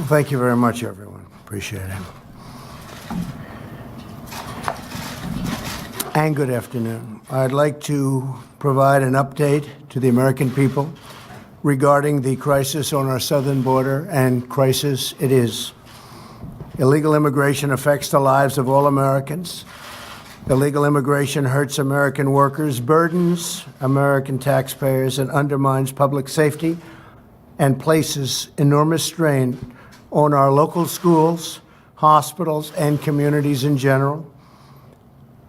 Well, thank you very much, everyone. Appreciate it. And good afternoon. I'd like to provide an update to the American people regarding the crisis on our southern border, and crisis it is. Illegal immigration affects the lives of all Americans. Illegal immigration hurts American workers, burdens American taxpayers, and undermines public safety and places enormous strain on our local schools, hospitals, and communities in general,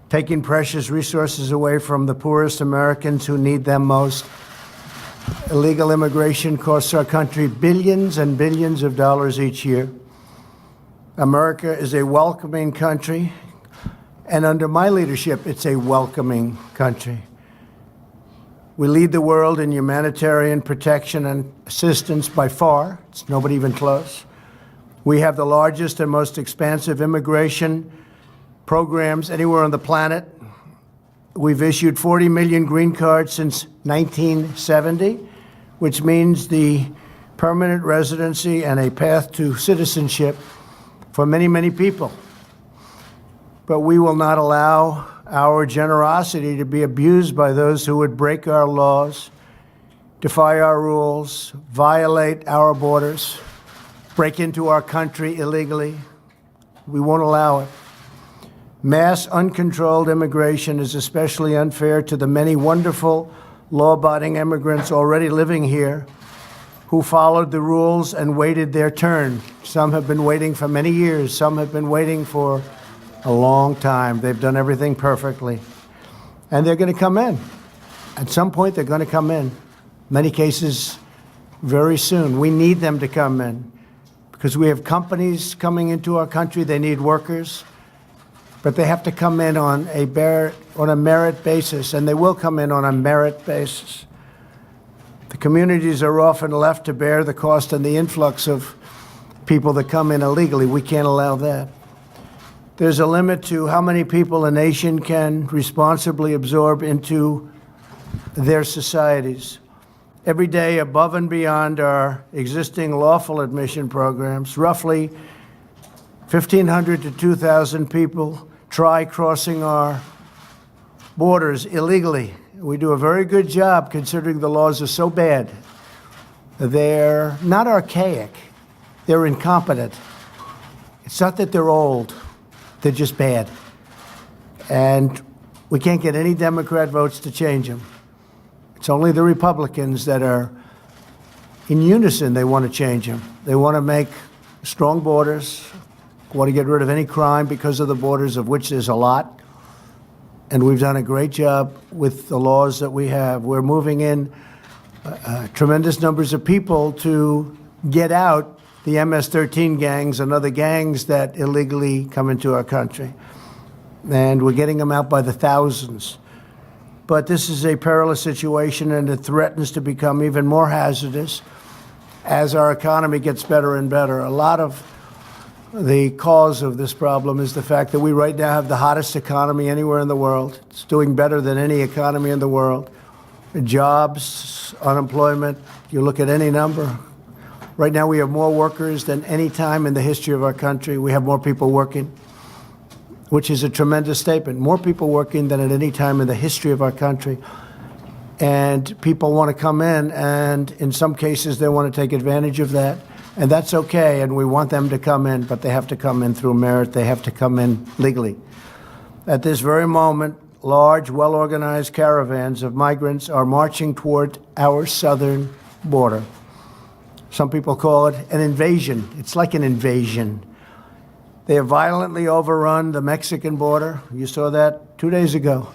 taking precious resources away from the poorest Americans who need them most. Illegal immigration costs our country billions and billions of dollars each year. America is a welcoming country, and under my leadership, it's a welcoming country. We lead the world in humanitarian protection and assistance by far. It's nobody even close. We have the largest and most expansive immigration programs anywhere on the planet. We've issued 40 million green cards since 1970, which means the permanent residency and a path to citizenship for many, many people. But we will not allow our generosity to be abused by those who would break our laws, defy our rules, violate our borders, break into our country illegally. We won't allow it. Mass, uncontrolled immigration is especially unfair to the many wonderful, law-abiding immigrants already living here who followed the rules and waited their turn. Some have been waiting for many years. Some have been waiting for a long time. They've done everything perfectly. And they're going to come in. At some point, they're going to come in. Many cases, very soon. We need them to come in because we have companies coming into our country. They need workers, but they have to come in on a merit basis, and they will come in on a merit basis. The communities are often left to bear the cost and the influx of people that come in illegally. We can't allow that. There's a limit to how many people a nation can responsibly absorb into their societies. Every day, above and beyond our existing lawful admission programs, roughly 1,500 to 2,000 people try crossing our borders illegally. We do a very good job considering the laws are so bad. They're not archaic, they're incompetent. It's not that they're old. They're just bad. And we can't get any Democrat votes to change them. It's only the Republicans that are in unison. They want to change them. They want to make strong borders, want to get rid of any crime because of the borders, of which there's a lot. And we've done a great job with the laws that we have. We're moving in tremendous numbers of people to get out the MS-13 gangs and other gangs that illegally come into our country. And we're getting them out by the thousands. But this is a perilous situation, and it threatens to become even more hazardous as our economy gets better and better. A lot of the cause of this problem is the fact that we right now have the hottest economy anywhere in the world. It's doing better than any economy in the world. Jobs, unemployment, you look at any number. Right now, we have more workers than any time in the history of our country. We have more people working, which is a tremendous statement. More people working than at any time in the history of our country. And people want to come in, and in some cases, they want to take advantage of that. And that's okay, and we want them to come in, but they have to come in through merit. They have to come in legally. At this very moment, large, well-organized caravans of migrants are marching toward our southern border. Some people call it an invasion. It's like an invasion. They have violently overrun the Mexican border. You saw that 2 days ago.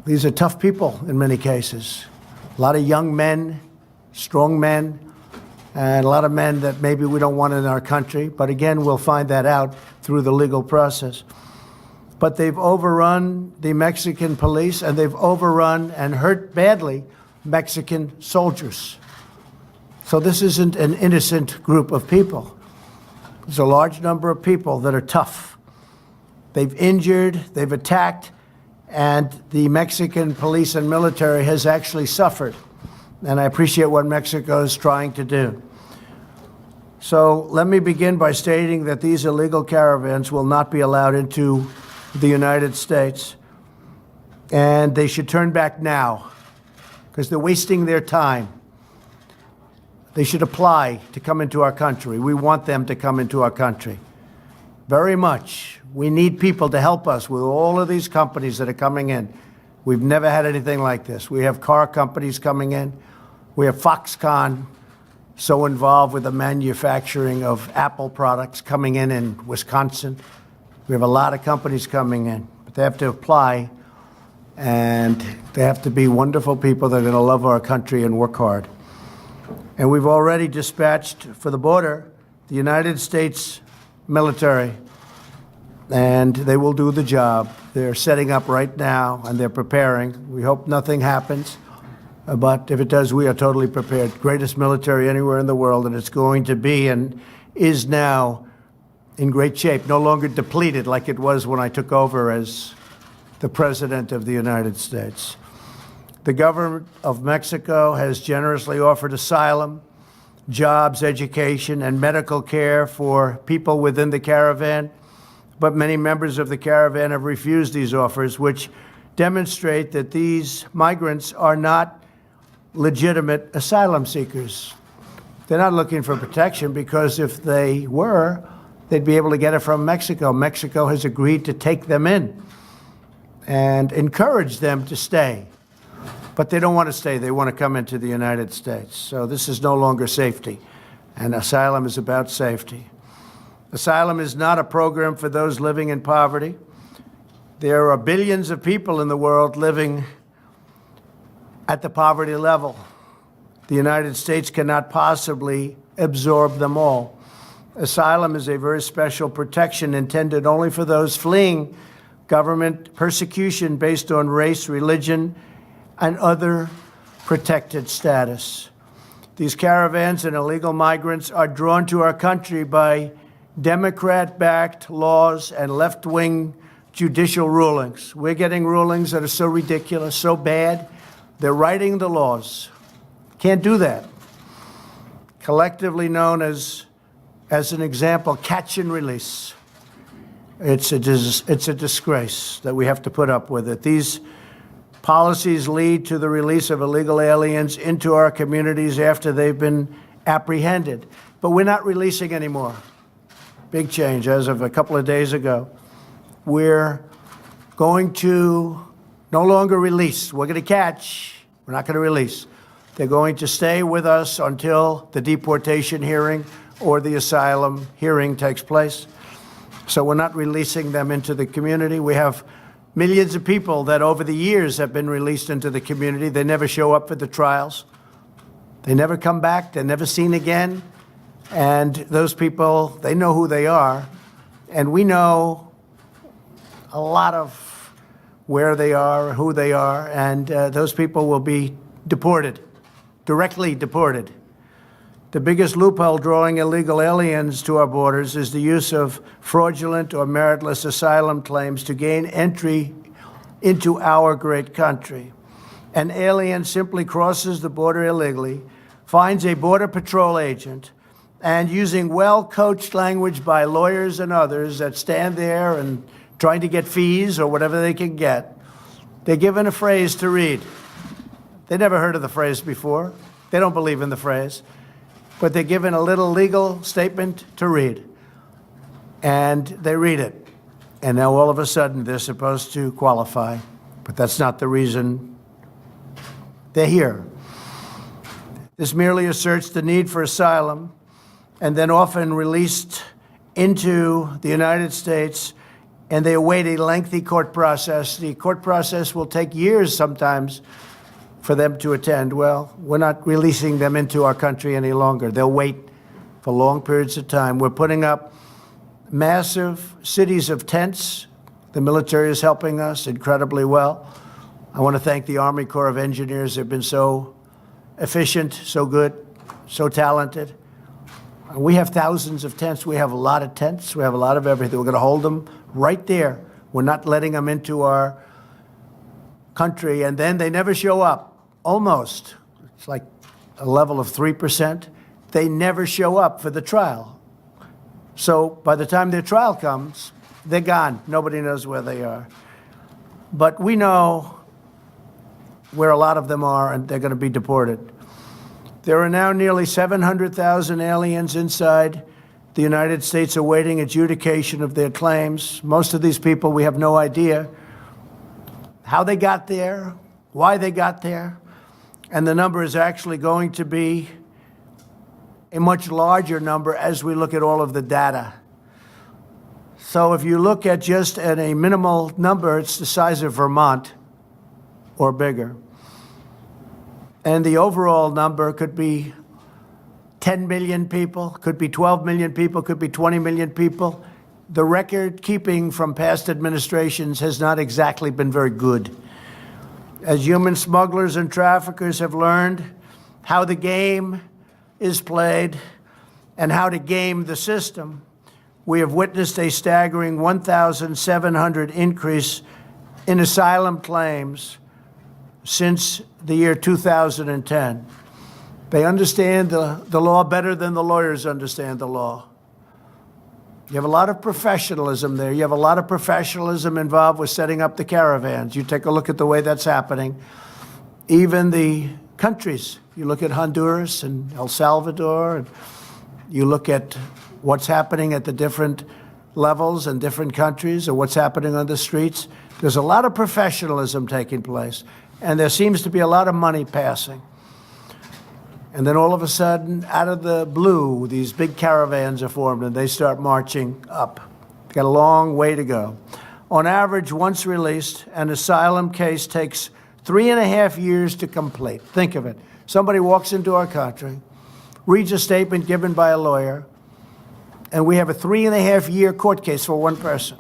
These are tough people in many cases. A lot of young men, strong men, and a lot of men that maybe we don't want in our country. But again, we'll find that out through the legal process. But they've overrun the Mexican police, and they've overrun and hurt badly Mexican soldiers. So this isn't an innocent group of people. There's a large number of people that are tough. They've injured, they've attacked, and the Mexican police and military has actually suffered. And I appreciate what Mexico is trying to do. So let me begin by stating that these illegal caravans will not be allowed into the United States, and they should turn back now because they're wasting their time. They should apply to come into our country. We want them to come into our country very much. We need people to help us with all of these companies that are coming in. We've never had anything like this. We have car companies coming in. We have Foxconn, so involved with the manufacturing of Apple products, coming in Wisconsin. We have a lot of companies coming in, but they have to apply, and they have to be wonderful people that are going to love our country and work hard. And we've already dispatched for the border the United States military, and they will do the job. They're setting up right now, and they're preparing. We hope nothing happens. But if it does, we are totally prepared. Greatest military anywhere in the world, and it's going to be and is now in great shape, no longer depleted like it was when I took over as the President of the United States. The government of Mexico has generously offered asylum, jobs, education, and medical care for people within the caravan, but many members of the caravan have refused these offers, which demonstrate that these migrants are not legitimate asylum seekers. They're not looking for protection, because if they were, they'd be able to get it from Mexico. Mexico has agreed to take them in and encourage them to stay. But they don't want to stay. They want to come into the United States. So this is no longer safety, and asylum is about safety. Asylum is not a program for those living in poverty. There are billions of people in the world living at the poverty level. The United States cannot possibly absorb them all. Asylum is a very special protection intended only for those fleeing government persecution based on race, religion, and other protected status. These caravans and illegal migrants are drawn to our country by Democrat-backed laws and left-wing judicial rulings. We're getting rulings that are so ridiculous, so bad. They're writing the laws. Can't do that. Collectively known as an example, catch and release. It's a disgrace that we have to put up with it. These policies lead to the release of illegal aliens into our communities after they've been apprehended. But we're not releasing anymore. Big change as of a couple of days ago. We're going to no longer release. We're going to catch. We're not going to release. They're going to stay with us until the deportation hearing or the asylum hearing takes place. So we're not releasing them into the community. We have millions of people that over the years have been released into the community. They never show up for the trials. They never come back. They're never seen again. And those people, they know who they are. And we know a lot of where they are, who they are, and those people will be deported, directly deported. The biggest loophole drawing illegal aliens to our borders is the use of fraudulent or meritless asylum claims to gain entry into our great country. An alien simply crosses the border illegally, finds a Border Patrol agent, and using well-coached language by lawyers and others that stand there and trying to get fees or whatever they can get, they're given a phrase to read. They never heard of the phrase before. They don't believe in the phrase. But they're given a little legal statement to read. And they read it. And now all of a sudden they're supposed to qualify. But that's not the reason they're here. This merely asserts the need for asylum, and then often released into the United States, and they await a lengthy court process. The court process will take years sometimes for them to attend. Well, we're not releasing them into our country any longer. They'll wait for long periods of time. We're putting up massive cities of tents. The military is helping us incredibly well. I want to thank the Army Corps of Engineers. They've been so efficient, so good, so talented. We have thousands of tents. We have a lot of tents. We have a lot of everything. We're going to hold them right there. We're not letting them into our country, and then they never show up, almost. It's like a level of 3%. they never show up for the trial. So by the time their trial comes, they're gone. Nobody knows where they are. But we know where a lot of them are, and they're going to be deported. There are now nearly 700,000 aliens inside the United States awaiting adjudication of their claims. Most of these people, we have no idea how they got there, why they got there, and the number is actually going to be a much larger number as we look at all of the data. So if you look at just at a minimal number, it's the size of Vermont or bigger. And the overall number could be 10 million people, could be 12 million people, could be 20 million people. The record keeping from past administrations has not exactly been very good. As human smugglers and traffickers have learned how the game is played and how to game the system, we have witnessed a staggering 1,700 increase in asylum claims since the year 2010. They understand the law better than the lawyers understand the law. You have a lot of professionalism there. You have a lot of professionalism involved with setting up the caravans. You take a look at the way that's happening. Even the countries, you look at Honduras and El Salvador, and you look at what's happening at the different levels in different countries or what's happening on the streets. There's a lot of professionalism taking place, and there seems to be a lot of money passing. And then all of a sudden, out of the blue, these big caravans are formed and they start marching up. They've got a long way to go. On average, once released, an asylum case takes 3.5 years to complete. Think of it. Somebody walks into our country, reads a statement given by a lawyer, and we have a 3.5-year court case for one person.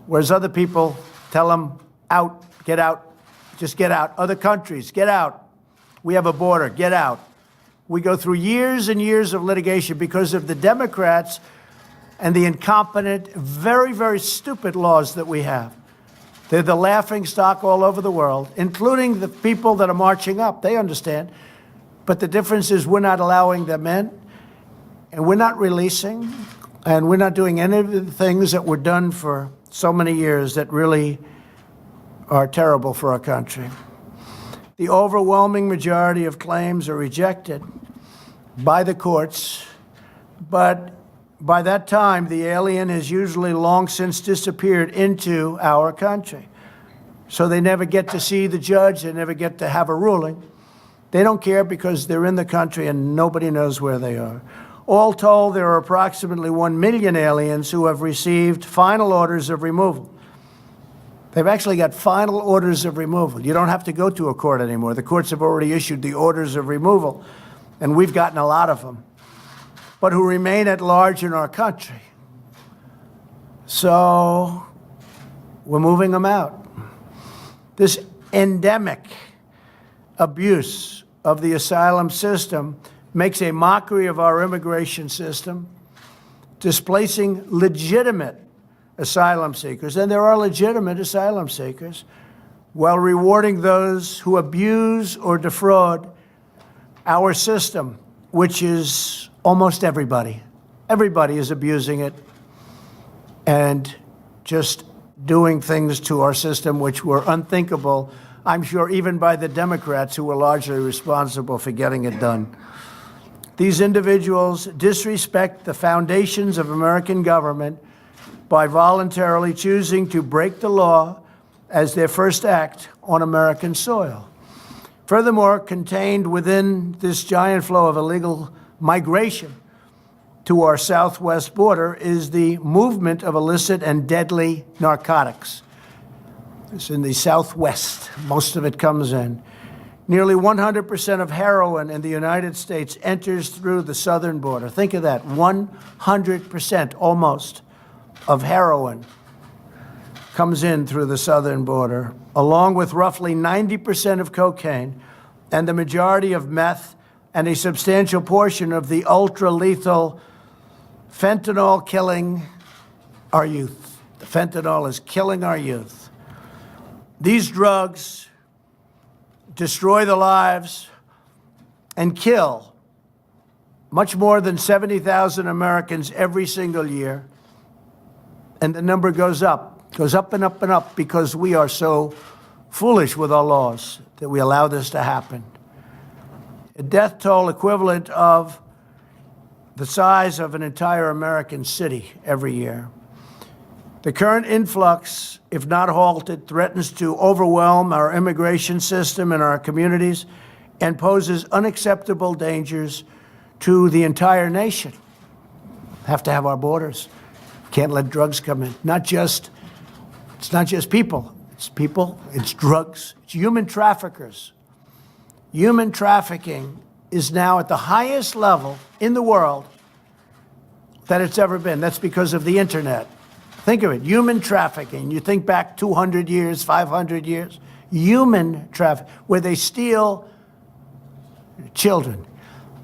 Whereas other people tell them, out, get out, just get out. Other countries, get out. We have a border, get out. We go through years and years of litigation because of the Democrats and the incompetent, very, very stupid laws that we have. They're the laughing stock all over the world, including the people that are marching up. They understand. But the difference is we're not allowing them in, and we're not releasing, and we're not doing any of the things that were done for so many years that really are terrible for our country. The overwhelming majority of claims are rejected by the courts, but by that time, the alien has usually long since disappeared into our country. So they never get to see the judge, they never get to have a ruling. They don't care because they're in the country and nobody knows where they are. All told, there are approximately 1 million aliens who have received final orders of removal. They've actually got final orders of removal. You don't have to go to a court anymore. The courts have already issued the orders of removal, and we've gotten a lot of them, but who remain at large in our country. So we're moving them out. This endemic abuse of the asylum system makes a mockery of our immigration system, displacing legitimate asylum seekers, and there are legitimate asylum seekers, while rewarding those who abuse or defraud our system, which is almost everybody. Everybody is abusing it and just doing things to our system which were unthinkable, I'm sure, even by the Democrats who were largely responsible for getting it done. These individuals disrespect the foundations of American government by voluntarily choosing to break the law as their first act on American soil. Furthermore, contained within this giant flow of illegal migration to our southwest border is the movement of illicit and deadly narcotics. It's in the southwest. Most of it comes in. Nearly 100% of heroin in the United States enters through the southern border. Think of that, 100% almost of heroin comes in through the southern border, along with roughly 90% of cocaine and the majority of meth and a substantial portion of the ultra-lethal fentanyl killing our youth. The fentanyl is killing our youth. These drugs destroy the lives and kill much more than 70,000 Americans every single year. And the number goes up and up and up because we are so foolish with our laws that we allow this to happen. A death toll equivalent of the size of an entire American city every year. The current influx, if not halted, threatens to overwhelm our immigration system and our communities and poses unacceptable dangers to the entire nation. Have to have our borders. Can't let drugs come in. It's not just people. It's people, it's drugs, it's human traffickers. Human trafficking is now at the highest level in the world that it's ever been. That's because of the internet. Think of it, human trafficking. You think back 200 years, 500 years, human trafficking, where they steal children,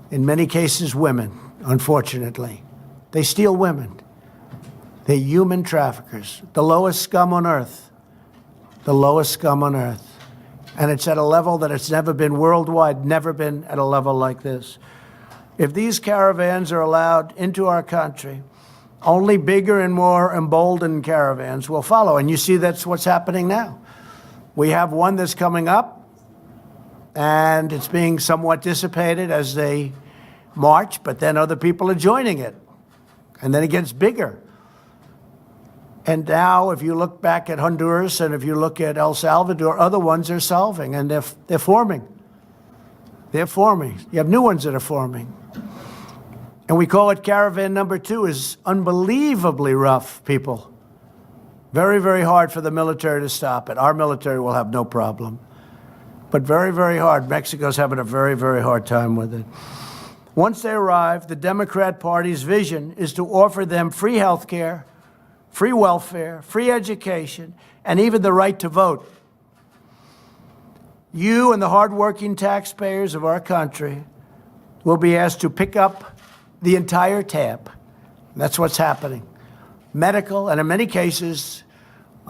in many cases women, unfortunately. They steal women. They're human traffickers, the lowest scum on earth, the lowest scum on earth. And it's at a level that it's never been worldwide, never been at a level like this. If these caravans are allowed into our country, only bigger and more emboldened caravans will follow. And you see that's what's happening now. We have one that's coming up, and it's being somewhat dissipated as they march, but then other people are joining it. And then it gets bigger. And now, if you look back at Honduras and if you look at El Salvador, other ones are solving, and they're forming. They're forming. You have new ones that are forming. And we call it caravan number 2. Is unbelievably rough, people. Very, very hard for the military to stop it. Our military will have no problem. But very, very hard. Mexico's having a very, very hard time with it. Once they arrive, the Democrat Party's vision is to offer them free health care, free welfare, free education, and even the right to vote. You and the hardworking taxpayers of our country will be asked to pick up the entire tab. That's what's happening. Medical, and in many cases,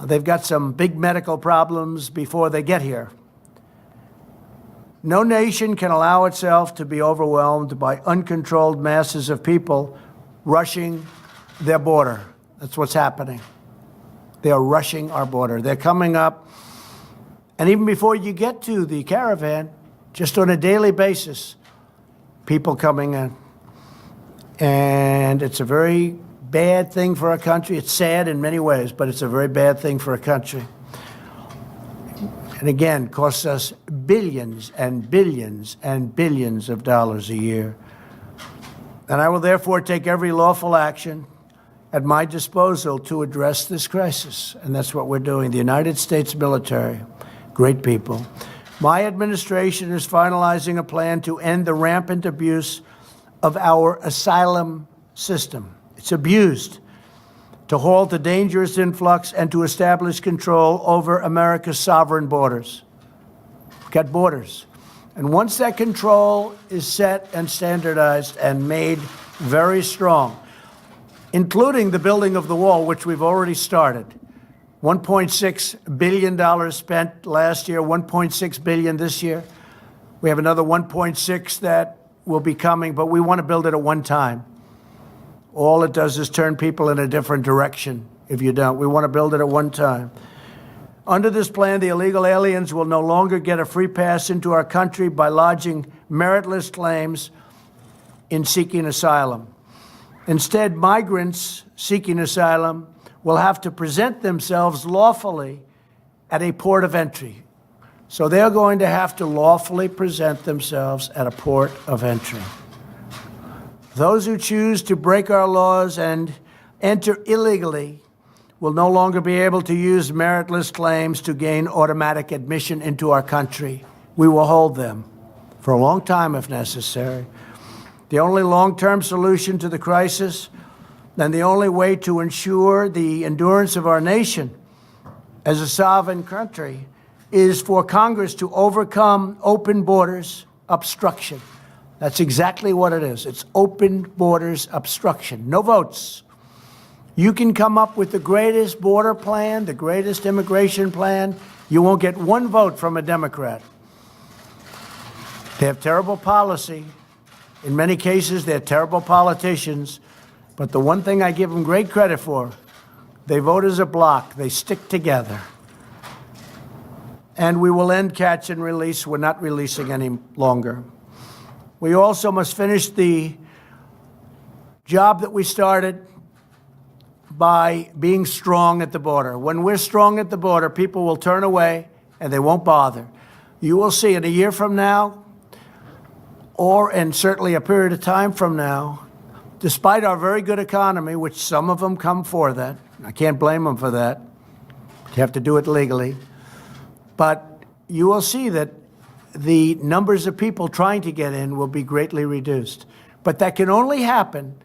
they've got some big medical problems before they get here. No nation can allow itself to be overwhelmed by uncontrolled masses of people rushing their border. That's what's happening. They are rushing our border. They're coming up. And even before you get to the caravan, just on a daily basis, people coming in. And it's a very bad thing for our country. It's sad in many ways, but it's a very bad thing for a country. And again, costs us billions and billions and billions of dollars a year. And I will therefore take every lawful action at my disposal to address this crisis. And that's what we're doing. The United States military, great people. My administration is finalizing a plan to end the rampant abuse of our asylum system. It's abused, to halt the dangerous influx and to establish control over America's sovereign borders. We've got borders. And once that control is set and standardized and made very strong, including the building of the wall, which we've already started, $1.6 billion spent last year, $1.6 billion this year. We have another 1.6 that will be coming, but we want to build it at one time. All it does is turn people in a different direction if you don't. We want to build it at one time. Under this plan, the illegal aliens will no longer get a free pass into our country by lodging meritless claims in seeking asylum. Instead, migrants seeking asylum will have to present themselves lawfully at a port of entry. So they're going to have to lawfully present themselves at a port of entry. Those who choose to break our laws and enter illegally will no longer be able to use meritless claims to gain automatic admission into our country. We will hold them for a long time if necessary. The only long-term solution to the crisis and the only way to ensure the endurance of our nation as a sovereign country is for Congress to overcome open borders obstruction. That's exactly what it is. It's open borders obstruction. No votes. You can come up with the greatest border plan, the greatest immigration plan. You won't get one vote from a Democrat. They have terrible policy, In many cases, they're terrible politicians, but the one thing I give them great credit for, they vote as a bloc, they stick together. And we will end catch and release. We're not releasing any longer. We also must finish the job that we started by being strong at the border. When we're strong at the border, people will turn away and they won't bother. You will see in a year from now, or in certainly a period of time from now, despite our very good economy, which some of them come for that, I can't blame them for that. You have to do it legally. But you will see that the numbers of people trying to get in will be greatly reduced. But that can only happen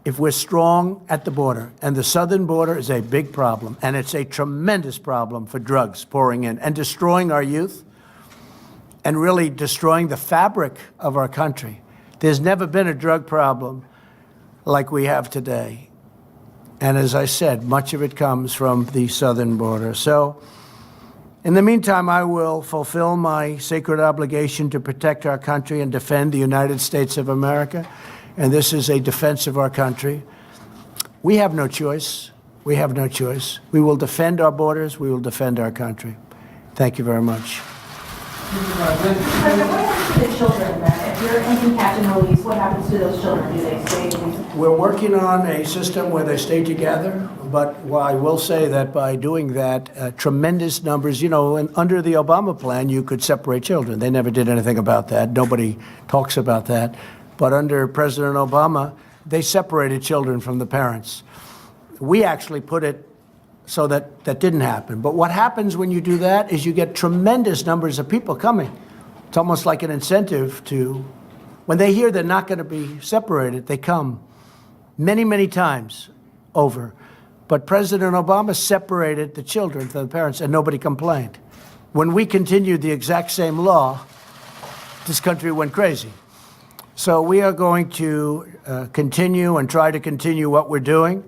if we're strong at the border. And the southern border is a big problem, and it's a tremendous problem for drugs pouring in and destroying our youth and really destroying the fabric of our country. There's never been a drug problem like we have today. And as I said, much of it comes from the southern border. So in the meantime, I will fulfill my sacred obligation to protect our country and defend the United States of America. And this is a defense of our country. We have no choice. We have no choice. We will defend our borders. We will defend our country. Thank you very much. What happens to the children then? If you're in catch and release, what happens to those children? Do they stay? We're working on a system where they stay together, but I will say that by doing that, tremendous numbers, and under the Obama plan, you could separate children. They never did anything about that. Nobody talks about that. But under President Obama, they separated children from the parents. We actually put it so that that didn't happen. But what happens when you do that is you get tremendous numbers of people coming. It's almost like an incentive to, when they hear they're not going to be separated, they come many, many times over. But President Obama separated the children from the parents, and nobody complained. When we continued the exact same law, this country went crazy. So we are going to continue and try to continue what we're doing.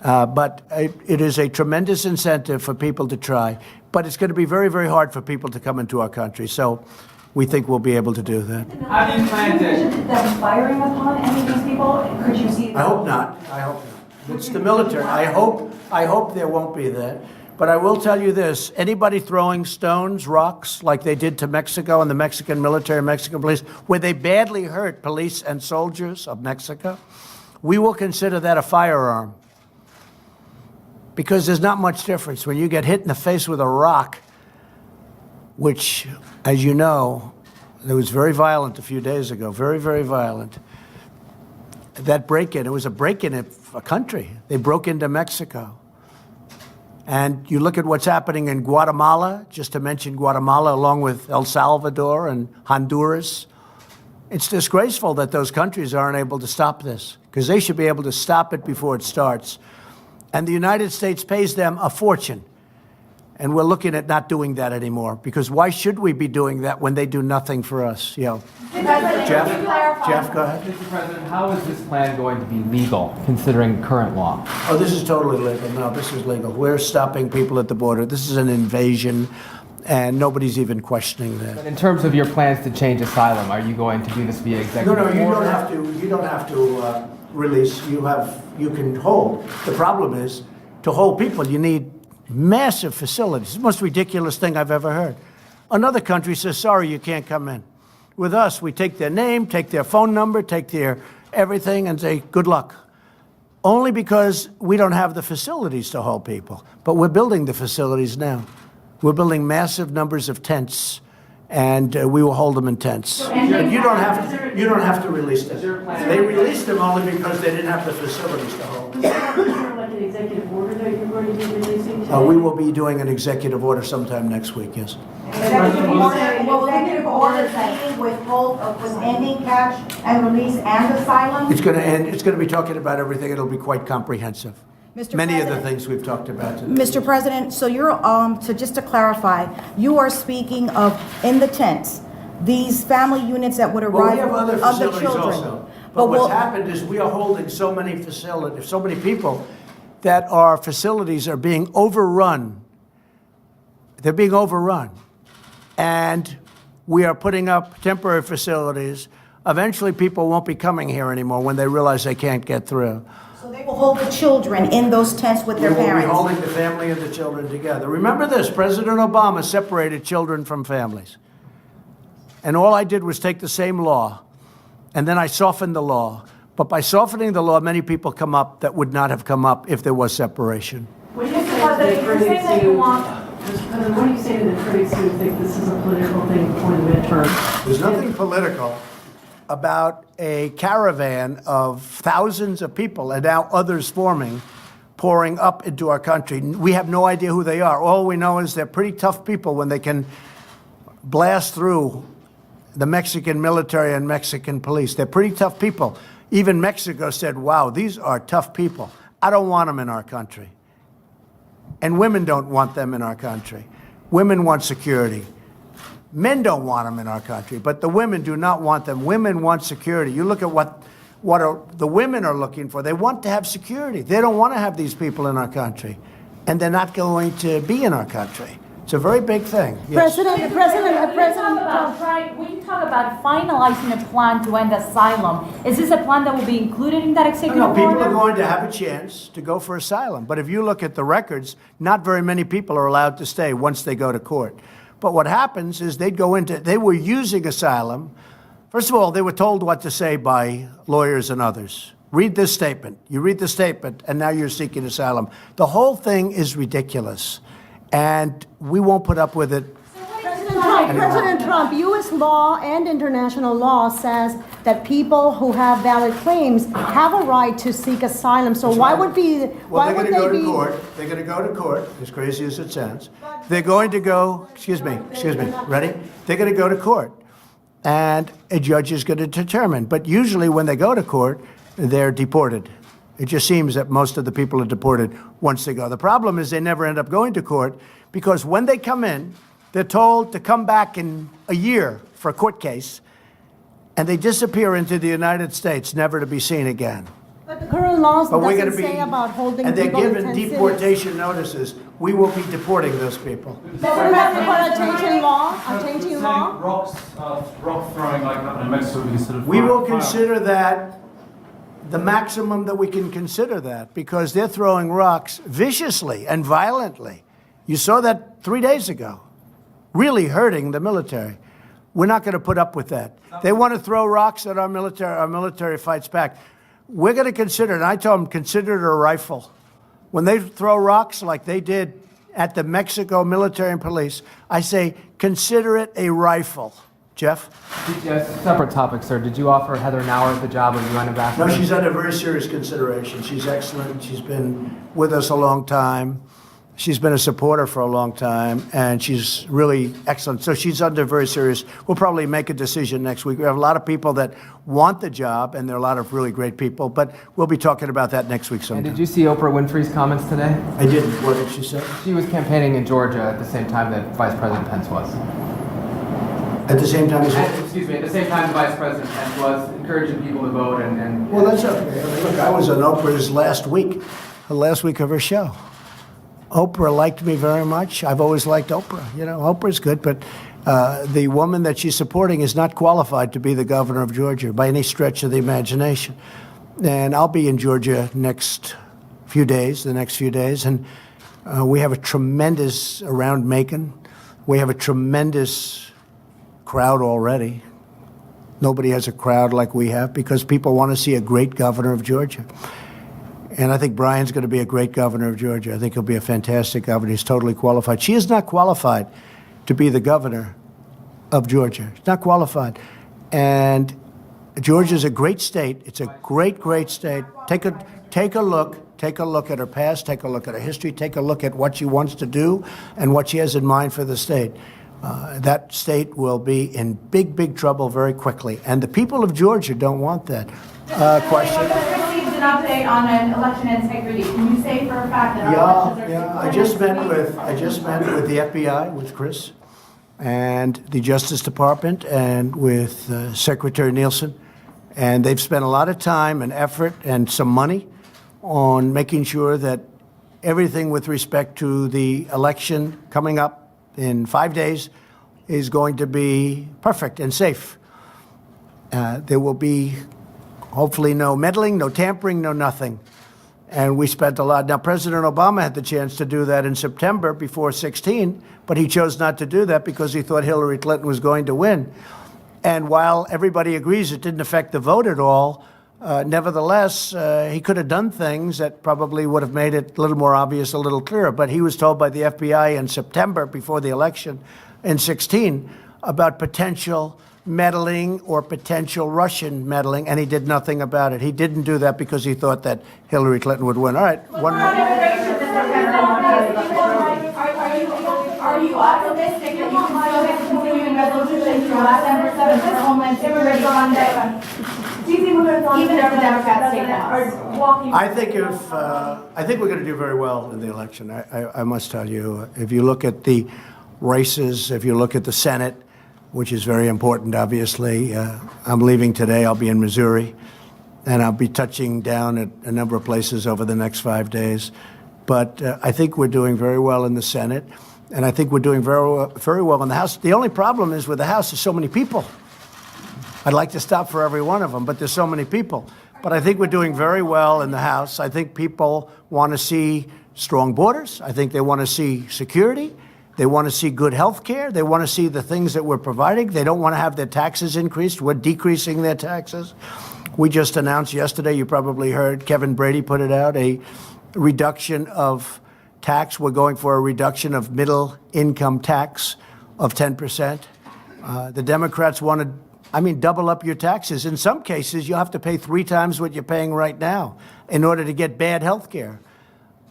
But it is a tremendous incentive for people to try. But it's going to be very, very hard for people to come into our country. So we think we'll be able to do that. How do you plan to them firing upon any of these people? Could you see? I hope not. I hope not. It's the military. I hope there won't be that. But I will tell you this, anybody throwing stones, rocks, like they did to Mexico and the Mexican military, Mexican police, where they badly hurt police and soldiers of Mexico, we will consider that a firearm. Because there's not much difference when you get hit in the face with a rock, which, as you know, it was very violent a few days ago, very, very violent. That break-in, it was a break-in of a country. They broke into Mexico. And you look at what's happening in Guatemala, just to mention Guatemala, along with El Salvador and Honduras. It's disgraceful that those countries aren't able to stop this, because they should be able to stop it before it starts. And the United States pays them a fortune. And we're looking at not doing that anymore, because why should we be doing that when they do nothing for us? Jeff, go ahead. Mr. President, how is this plan going to be legal, considering current law? Oh, this is totally legal. No, this is legal. We're stopping people at the border. This is an invasion, and nobody's even questioning that. But in terms of your plans to change asylum, are you going to do this via executive order? No, you don't have to release. You can hold. The problem is, to hold people, you need massive facilities. It's the most ridiculous thing I've ever heard. Another country says, sorry, you can't come in. With us, we take their name, take their phone number, take their everything, and say, good luck. Only because we don't have the facilities to hold people. But we're building the facilities now. We're building massive numbers of tents, and we will hold them in tents. And you don't have to release them. They released them only because they didn't have the facilities to hold. Is there like an executive order that you're going to be releasing today? We will be doing an executive order sometime next week, yes. Executive order with both with ending catch and release and asylum? It's going to end. It's going to be talking about everything. It'll be quite comprehensive. Mr. Many President, of the things we've talked about today. Mr. President, so you're so just to clarify, you are speaking of in the tents, these family units that would arrive We have other of the facilities children. also. But what's happened is we are holding so many facilities, so many people, that our facilities are being overrun. They're being overrun. And we are putting up temporary facilities eventually people won't be coming here anymore when they realize they can't get through. So they will hold the children in those tents with their We will be parents. holding the family and the children together. Remember this, President Obama separated children from families. And all I did was take the same law, and then I softened the law. But by softening the law, many people come up that would not have come up if there was separation. What do you say to the critics who want, What do you say to the critics who think this is a political thing before the midterm? There's nothing political about a caravan of thousands of people and now others forming, pouring up into our country. We have no idea who they are. All we know is they're pretty tough people when they can blast through the Mexican military and Mexican police. They're pretty tough people. Even Mexico said, wow, these are tough people. I don't want them in our country. And women don't want them in our country. Women want security. Men don't want them in our country, but the women do not want them. Women want security. You look at what the women are looking for. They want to have security. They don't want to have these people in our country, and they're not going to be in our country. It's a very big thing. Yes. when you talk about finalizing a plan to end asylum, is this a plan that will be included in that executive No, people order? are going to have a chance to go for asylum. But if you look at the records, not very many people are allowed to stay once they go to court. But what happens is they were using asylum. First of all, they were told what to say by lawyers and others. Read this statement. You read the statement, and now you're seeking asylum. The whole thing is ridiculous, and we won't put up with it. President Trump, U.S. law and international law says that people who have valid claims have a right to seek asylum. So why would be? Well, why they're would going to go they to be? court. They're going to go to court, as crazy as it sounds. They're going to go, excuse me, ready? They're going to go to court, and a judge is going to determine. But usually when they go to court, they're deported. It just seems that most of the people are deported once they go. The problem is they never end up going to court because when they come in, they're told to come back in a year for a court case, and they disappear into the United States, never to be seen again. But the current laws But we're going doesn't to be, say about holding and they're people in given tent cities. deportation notices. We will be deporting those people. So we're not for a changing law, a changing law. Rocks, rock throwing like that in Mexico, we consider. We will consider that the maximum that we can consider that because they're throwing rocks viciously and violently. You saw that 3 days ago, really hurting the military. We're not going to put up with that. They want to throw rocks at our military fights back. We're going to consider, and I told them, consider it a rifle. When they throw rocks like they did at the Mexico military and police, I say, consider it a rifle. Jeff? Yes, separate topic, sir. Did you offer Heather Nauer the job of UN ambassador? No, she's under very serious consideration. She's excellent. She's been with us a long time. She's been a supporter for a long time, and she's really excellent. So she's under very serious. We'll probably make a decision next week. We have a lot of people that want the job, and there are a lot of really great people, but we'll be talking about that next week And sometime. did you see Oprah Winfrey's comments today? I didn't. What did she say? She was campaigning in Georgia at the same time that Vice President Pence was. At the same time as Excuse me, at the same time the Vice President Pence was encouraging people to vote and Well, that's okay. I mean, look, I was on Oprah's last week of her show. Oprah liked me very much. I've always liked Oprah. You know, Oprah's good, but the woman that she's supporting is not qualified to be the governor of Georgia by any stretch of the imagination. And I'll be in Georgia the next few days, and we have a tremendous, around Macon, we have a tremendous crowd already. Nobody has a crowd like we have because people want to see a great governor of Georgia. And I think Brian's going to be a great governor of Georgia. I think he'll be a fantastic governor. He's totally qualified. She is not qualified to be the governor of Georgia. She's not qualified. And Georgia's a great state. It's a great, great state. Take a look at her past, take a look at her history, take a look at what she wants to do and what she has in mind for the state. That state will be in big, big trouble very quickly. And the people of Georgia don't want that. Question? Received an update on an election integrity. Can you say for a fact that our elections are Yeah. I just met with the FBI, with Chris, and the Justice Department, and with Secretary Nielsen, and they've spent a lot of time and effort and some money on making sure that everything with respect to the election coming up in 5 days is going to be perfect and safe. There will be hopefully no meddling, no tampering, no nothing. And we spent a lot. Now, President Obama had the chance to do that in September before 16, but he chose not to do that because he thought Hillary Clinton was going to win. And while everybody agrees it didn't affect the vote at all, nevertheless, he could have done things that probably would have made it a little more obvious, a little clearer. But he was told by the FBI in September before the election in 16 about potential meddling or potential Russian meddling, and he did nothing about it. He didn't do that because he thought that Hillary Clinton would win. All right, one more. Are you optimistic that you can still get continuing resolutions from last December 7th for Homeland Security Monday? Do you think we're going to even if the Democrats take that are walking? I think we're going to do very well in the election. I must tell you, if you look at the races, if you look at the Senate, which is very important, obviously. I'm leaving today. I'll be in Missouri, and I'll be touching down at a number of places over the next 5 days. But I think we're doing very well in the Senate, and I think we're doing very well in the House. The only problem is with the House, there's so many people. I'd like to stop for every one of them, but there's so many people. But I think we're doing very well in the House. I think people want to see strong borders. I think they want to see security. They want to see good health care. They want to see the things that we're providing. They don't want to have their taxes increased. We're decreasing their taxes. We just announced yesterday, you probably heard, Kevin Brady put it out, a reduction of tax. We're going for a reduction of middle income tax of 10%. The Democrats want to, double up your taxes. In some cases, you have to pay 3 times what you're paying right now in order to get bad health care.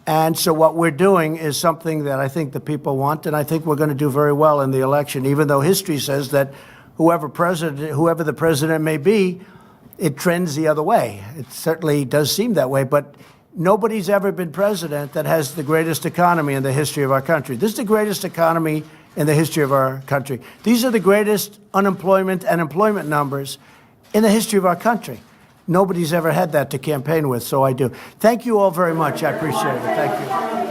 And so what we're doing is something that I think the people want, and I think we're going to do very well in the election, even though history says that whoever the president may be, it trends the other way. It certainly does seem that way, but nobody's ever been president that has the greatest economy in the history of our country. This is the greatest economy in the history of our country. These are the greatest unemployment and employment numbers in the history of our country. Nobody's ever had that to campaign with, so I do. Thank you all very much. I appreciate it. Thank you.